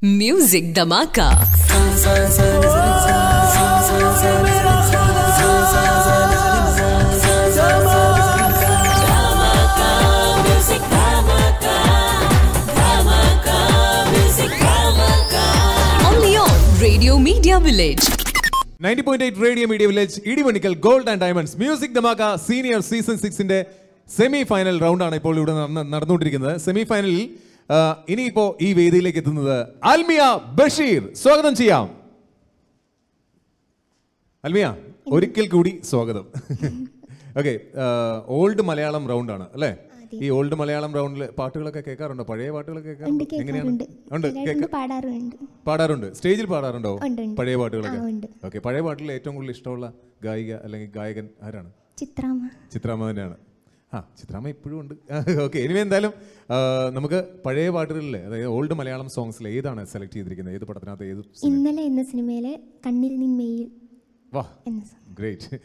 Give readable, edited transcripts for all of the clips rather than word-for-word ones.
Music धमाका। Only on Radio Media Village. 90.8 Radio Media Village, Idivanikkal Gold and Diamonds Music Dhamaka Senior Season 6-ന്റെ semi final റൗണ്ടാണ് ഇപ്പോൾ ഇവിടെ നടന്നുകൊണ്ടിരിക്കുന്നത്. Semi ഫൈനലിൽ ഇനിയിപ്പോൾ ഈ വേദിയിലേക്ക് എത്തുന്നത് അൽമിയ ബഷീർ. സ്വാഗതം ചെയ്യാം. അൽമിയ, ഒരിക്കൽ കൂടി സ്വാഗതം. ഓക്കെ, ഓൾഡ് മലയാളം റൗണ്ടാണ് അല്ലേ? ഈ ഓൾഡ് മലയാളം റൗണ്ടിൽ പാട്ടുകളൊക്കെ കേൾക്കാറുണ്ടോ? പഴയ പാട്ടുകളൊക്കെ കേൾക്കാറുണ്ട്? എങ്ങനെയാണ്? പാടാറുണ്ട്. സ്റ്റേജിൽ പാടാറുണ്ടോ പഴയ പാട്ടുകളൊക്കെ? ഓക്കെ, പഴയ പാട്ടിൽ ഏറ്റവും കൂടുതൽ ഇഷ്ടമുള്ള ഗായിക അല്ലെങ്കിൽ ഗായകൻ ആരാണ്? ചിത്രാമ്മ തന്നെയാണ്. ചിത്രാമ്മ ഇപ്പോഴും ഉണ്ട്. ഓക്കെ, ഇനി എന്തായാലും നമുക്ക് പഴയ പാട്ടുകളിലെ, അതായത് ഓൾഡ് മലയാളം സോങ്സിൽ ഏതാണ് സെലക്ട് ചെയ്തിരിക്കുന്നത്? ഏത് പടത്തിനകത്ത്? ഏത്? ഇന്നലെ എന്ന സിനിമയിലെ കണ്ണിൽ നിന്മയിൽ. വാ, ഗ്രേറ്റ്.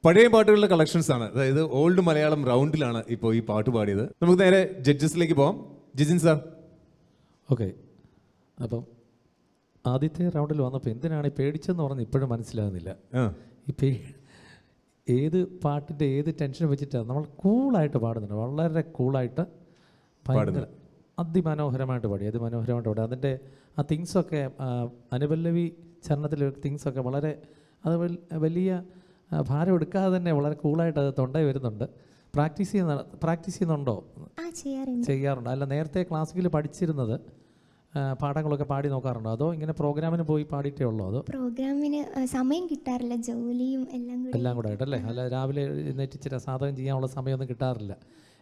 പഴയ പാട്ടുകളുടെ കളക്ഷൻസ് ആണ്. അതായത് ഓൾഡ് മലയാളം റൗണ്ടിലാണ് ഇപ്പോൾ ഈ പാട്ട് പാടിയത്. നമുക്ക് നേരെ ജഡ്ജസിലേക്ക് പോകാം. ജിജിൻ സാർ. ഓക്കെ, അപ്പം ആദ്യത്തെ റൗണ്ടിൽ വന്നപ്പോൾ എന്തിനാണ് ഈ പേടിച്ചെന്ന് പറഞ്ഞ് ഇപ്പോഴും മനസ്സിലാകുന്നില്ല. ഈ ഏത് പാട്ടിൻ്റെ ഏത് ടെൻഷൻ വെച്ചിട്ടാണ് നമ്മൾ കൂളായിട്ട് പാടുന്നുണ്ട്. വളരെ കൂളായിട്ട് ഭയങ്കര അതിമനോഹരമായിട്ട് പാടി, അതിമനോഹരമായിട്ട് പാടി. അതിൻ്റെ ആ തിങ്സൊക്കെ അനുപല്ലവി ചരണത്തിലെ തിങ്സൊക്കെ വളരെ അത് വലിയ ഭാരം എടുക്കാതെ തന്നെ വളരെ കൂളായിട്ട് അത് തൊണ്ടയിൽ വരുന്നുണ്ട്. പ്രാക്ടീസ് ചെയ്യുന്നുണ്ടോ? ചെയ്യാറുണ്ട്. അല്ല, നേരത്തെ ക്ലാസിക്കൽ പഠിച്ചിരുന്നത് പാഠങ്ങളൊക്കെ പാടി നോക്കാറുണ്ടോ, അതോ ഇങ്ങനെ പ്രോഗ്രാമിന് പോയി പാടിയിട്ടേ ഉള്ളോ? അതോ പ്രോഗ്രാമിന് സമയം കിട്ടാറില്ല, ജോലിയും എല്ലാം കൂടെ ആയിട്ടല്ലേ? അല്ല, രാവിലെ എഴുന്നേറ്റിച്ചിട്ട് സാധകം ചെയ്യാനുള്ള സമയമൊന്നും കിട്ടാറില്ല.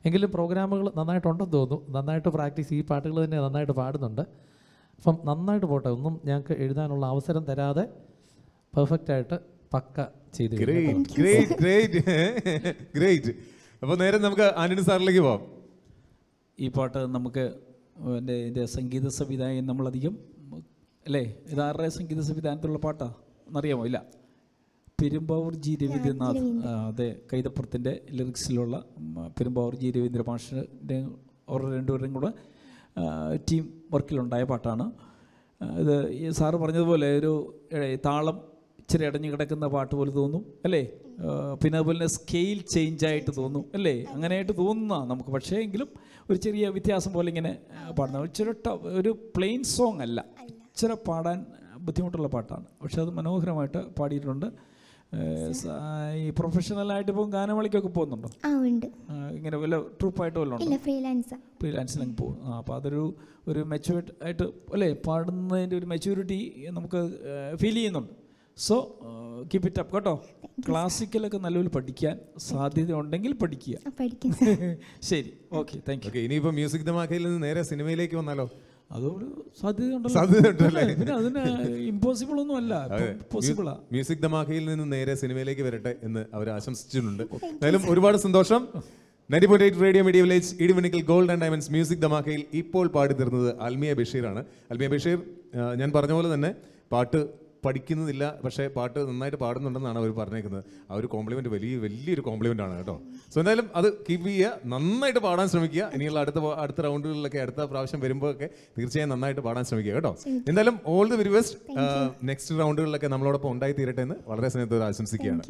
എങ്കിലും പ്രോഗ്രാമുകൾ നന്നായിട്ടുണ്ടെന്ന് തോന്നുന്നു. നന്നായിട്ട് പ്രാക്ടീസ്, ഈ പാട്ടുകൾ തന്നെ നന്നായിട്ട് പാടുന്നുണ്ട്. അപ്പം നന്നായിട്ട് പോട്ടെ. ഒന്നും ഞങ്ങൾക്ക് എഴുതാനുള്ള അവസരം തരാതെ പെർഫെക്റ്റായിട്ട് പക്ക ചെയ്തു. അപ്പോൾ നേരെ നമുക്ക് ആന്റണി സാറിലേക്ക് പോവാം. ഈ പാട്ട് നമുക്ക് എൻ്റെ സംഗീത സംവിധായകൻ നമ്മളധികം അല്ലേ, ഇതാരുടെ സംഗീത സംവിധാനത്തിലുള്ള പാട്ടാ എന്നറിയാമോ? ഇല്ല, പെരുമ്പാവൂർ ജി രവീന്ദ്രനാഥ്. അതെ, കൈതപ്പുറത്തിൻ്റെ ലിറിക്സിലുള്ള പെരുമ്പാവൂർ ജി രവീന്ദ്ര മാഷിൻ്റെ അവരുടെ രണ്ടുപേരുടെയും കൂടെ ടീം വർക്കിലുണ്ടായ പാട്ടാണ് ഇത്. ഈ സാറ് പറഞ്ഞതുപോലെ ഒരു താളം ഇച്ചിരി അടഞ്ഞു കിടക്കുന്ന പാട്ട് പോലെ തോന്നും അല്ലേ? പിന്നെ അതുപോലെ തന്നെ സ്കെയിൽ ചേഞ്ചായിട്ട് തോന്നും അല്ലേ? അങ്ങനെയായിട്ട് തോന്നുന്ന നമുക്ക്. പക്ഷേ എങ്കിലും ഒരു ചെറിയ വ്യത്യാസം പോലെ ഇങ്ങനെ പാടുന്ന ഇച്ചിരി ഒരു പ്ലെയിൻ സോങ് അല്ല, ഇച്ചിരി പാടാൻ ബുദ്ധിമുട്ടുള്ള പാട്ടാണ്. പക്ഷെ അത് മനോഹരമായിട്ട് പാടിയിട്ടുണ്ട്. ഈ പ്രൊഫഷണലായിട്ട് ഇപ്പം ഗാനമേളയ്ക്കൊക്കെ പോകുന്നുണ്ടോ? ഇങ്ങനെ വല്ല ട്രൂപ്പായിട്ട് വല്ലതും ഫ്രീലാൻസിലങ്ങ് പോകും. അപ്പോൾ അതൊരു മെച്യൂർഡ് ആയിട്ട് അല്ലേ പാടുന്നതിൻ്റെ ഒരു മെച്യൂരിറ്റി നമുക്ക് ഫീൽ ചെയ്യുന്നുണ്ട്. സോ കീപ് ഇറ്റ് അപ്പ് കേട്ടോ. ക്ലാസിക്കലൊക്കെ നല്ലപോലെ പഠിക്കാൻ സാധ്യത ഉണ്ടെങ്കിൽ പഠിക്കുക. ശരി, ഓക്കെ, താങ്ക് യു. ഇനിയിപ്പോൾ മ്യൂസിക് ധമാക്കയിൽ നിന്ന് നേരെ സിനിമയിലേക്ക് വന്നാലോ? അതൊരു സാധ്യതയുണ്ടല്ലോ. പിന്നെ അതിന് ഇമ്പോസിബിൾ ഒന്നും അല്ല, പോസിബിളാ. മ്യൂസിക് ധമാക്കയിൽ നിന്ന് നേരെ സിനിമയിലേക്ക് വരട്ടെ എന്ന് അവർ ആശംസിച്ചിട്ടുണ്ട്. എന്തായാലും ഒരുപാട് സന്തോഷം. 90.8 radio media village Idimanikkal gold and diamonds music ധമാക്കയിൽ ഇപ്പോൾ പാടി തീർന്നത് അൽമിയ ബഷീറാണ്. അൽമിയ ബഷീർ ഞാൻ പറഞ്ഞ പോലെ തന്നെ പാട്ട് പഠിക്കുന്നില്ല, പക്ഷേ പാട്ട് നന്നായിട്ട് പാടുന്നുണ്ടെന്നാണ് അവർ പറഞ്ഞേക്കുന്നത്. ആ ഒരു കോംപ്ലിമെൻറ്റ് വലിയൊരു കോംപ്ലിമെൻ്റ് ആണ് കേട്ടോ. സോ എന്തായാലും അത് കീപ്പ് ചെയ്യുക, നന്നായിട്ട് പാടാൻ ശ്രമിക്കുക. ഇനിയുള്ള അടുത്ത റൗണ്ടുകളിലൊക്കെ അടുത്ത പ്രാവശ്യം വരുമ്പോൾ ഒക്കെ തീർച്ചയായും നന്നായിട്ട് പാടാൻ ശ്രമിക്കുക കേട്ടോ. എന്തായാലും all the very best. Next റൗണ്ടുകളിലൊക്കെ നമ്മളോടൊപ്പം ഉണ്ടായി തീരട്ടെ എന്ന് വളരെ സ്നേഹത്തോടെ ആശംസിക്കുകയാണ്.